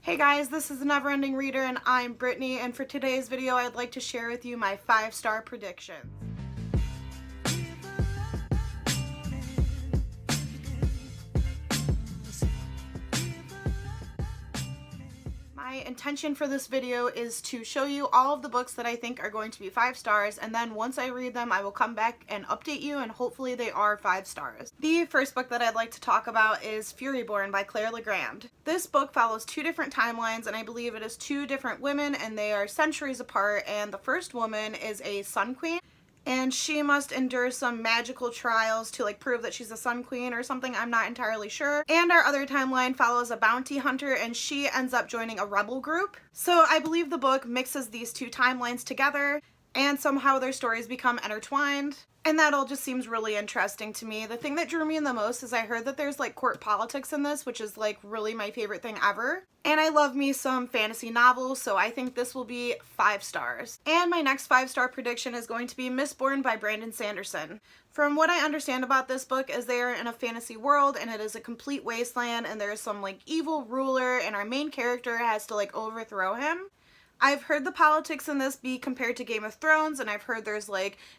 Hey guys, this is the Neverending Reader and I'm Brittany, and for today's video I'd like to share with you my 5-star predictions. My intention for this video is to show you all of the books that I think are going to be 5 stars, and then once I read them I will come back and update you, and hopefully they are 5 stars. The first book that I'd like to talk about is Furyborn by Claire Legrand. This book follows 2 different timelines, and I believe it is 2 different women and they are centuries apart, and the first woman is a Sun Queen. And she must endure some magical trials to prove that she's a Sun Queen or something, I'm not entirely sure. And our other timeline follows a bounty hunter and she ends up joining a rebel group. So I believe the book mixes these 2 timelines together and somehow their stories become intertwined. And that all just seems really interesting to me. The thing that drew me in the most is I heard that there's court politics in this, which is really my favorite thing ever. And I love me some fantasy novels, so I think this will be 5 stars. And my next 5-star prediction is going to be Mistborn by Brandon Sanderson. From what I understand about this book is they are in a fantasy world and it is a complete wasteland, and there's some evil ruler and our main character has to overthrow him. I've heard the politics in this be compared to Game of Thrones, and I've heard there's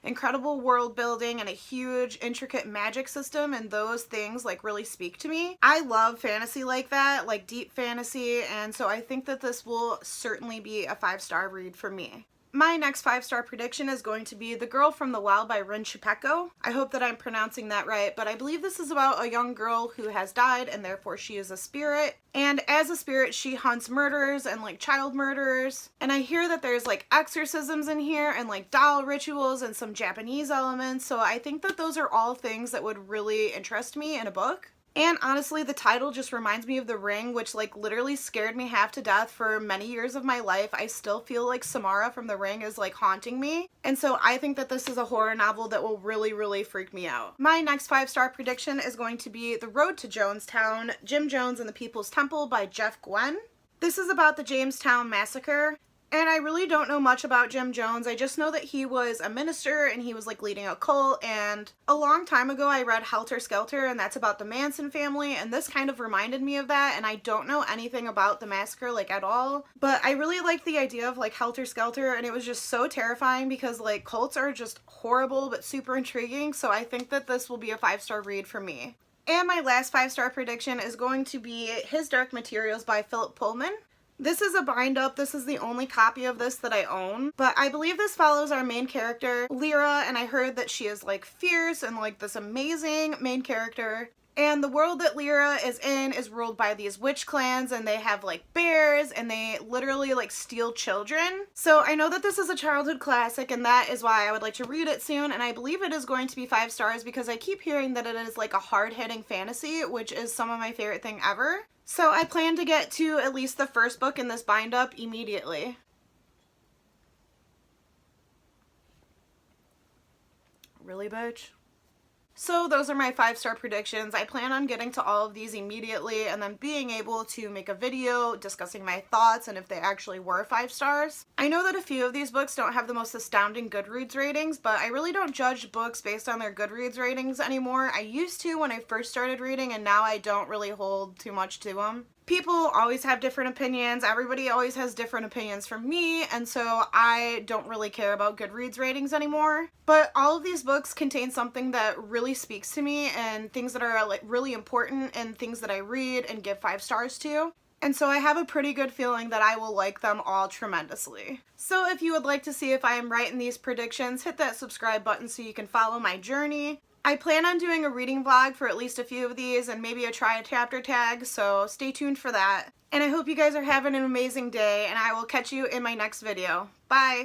incredible world building and a huge intricate magic system, and those things really speak to me. I love fantasy like that, deep fantasy, and so I think that this will certainly be a 5-star read for me. My next 5-star prediction is going to be The Girl from the Well by Rin Chupeco. I hope that I'm pronouncing that right, but I believe this is about a young girl who has died and therefore she is a spirit. And as a spirit, she hunts murderers and child murderers. And I hear that there's exorcisms in here and doll rituals and some Japanese elements, so I think that those are all things that would really interest me in a book. And honestly, the title just reminds me of The Ring, which literally scared me half to death for many years of my life. I still feel like Samara from The Ring is haunting me. And so I think that this is a horror novel that will really freak me out. My next 5-star prediction is going to be The Road to Jonestown, Jim Jones and the People's Temple by Jeff Gwen. This is about the Jamestown Massacre. And I really don't know much about Jim Jones. I just know that he was a minister and he was leading a cult, and a long time ago I read Helter Skelter, and that's about the Manson family, and this kind of reminded me of that, and I don't know anything about the massacre at all. But I really liked the idea of Helter Skelter, and it was just so terrifying because cults are just horrible but super intriguing, so I think that this will be a 5-star read for me. And my last 5-star prediction is going to be His Dark Materials by Philip Pullman. This is a bind-up. This is the only copy of this that I own, but I believe this follows our main character, Lyra, and I heard that she is fierce and this amazing main character. And the world that Lyra is in is ruled by these witch clans, and they have bears, and they literally steal children. So I know that this is a childhood classic, and that is why I would like to read it soon, and I believe it is going to be 5 stars because I keep hearing that it is a hard-hitting fantasy, which is some of my favorite thing ever. So I plan to get to at least the first book in this bind-up immediately. Really, bitch? So those are my 5-star predictions. I plan on getting to all of these immediately and then being able to make a video discussing my thoughts and if they actually were 5 stars. I know that a few of these books don't have the most astounding Goodreads ratings, but I really don't judge books based on their Goodreads ratings anymore. I used to when I first started reading, and now I don't really hold too much to them. People always have different opinions. Everybody always has different opinions from me, and so I don't really care about Goodreads ratings anymore. But all of these books contain something that really speaks to me and things that are really important and things that I read and give 5 stars to. And so I have a pretty good feeling that I will like them all tremendously. So if you would like to see if I am right in these predictions, hit that subscribe button so you can follow my journey. I plan on doing a reading vlog for at least a few of these and maybe a try a chapter tag, so stay tuned for that. And I hope you guys are having an amazing day, and I will catch you in my next video. Bye!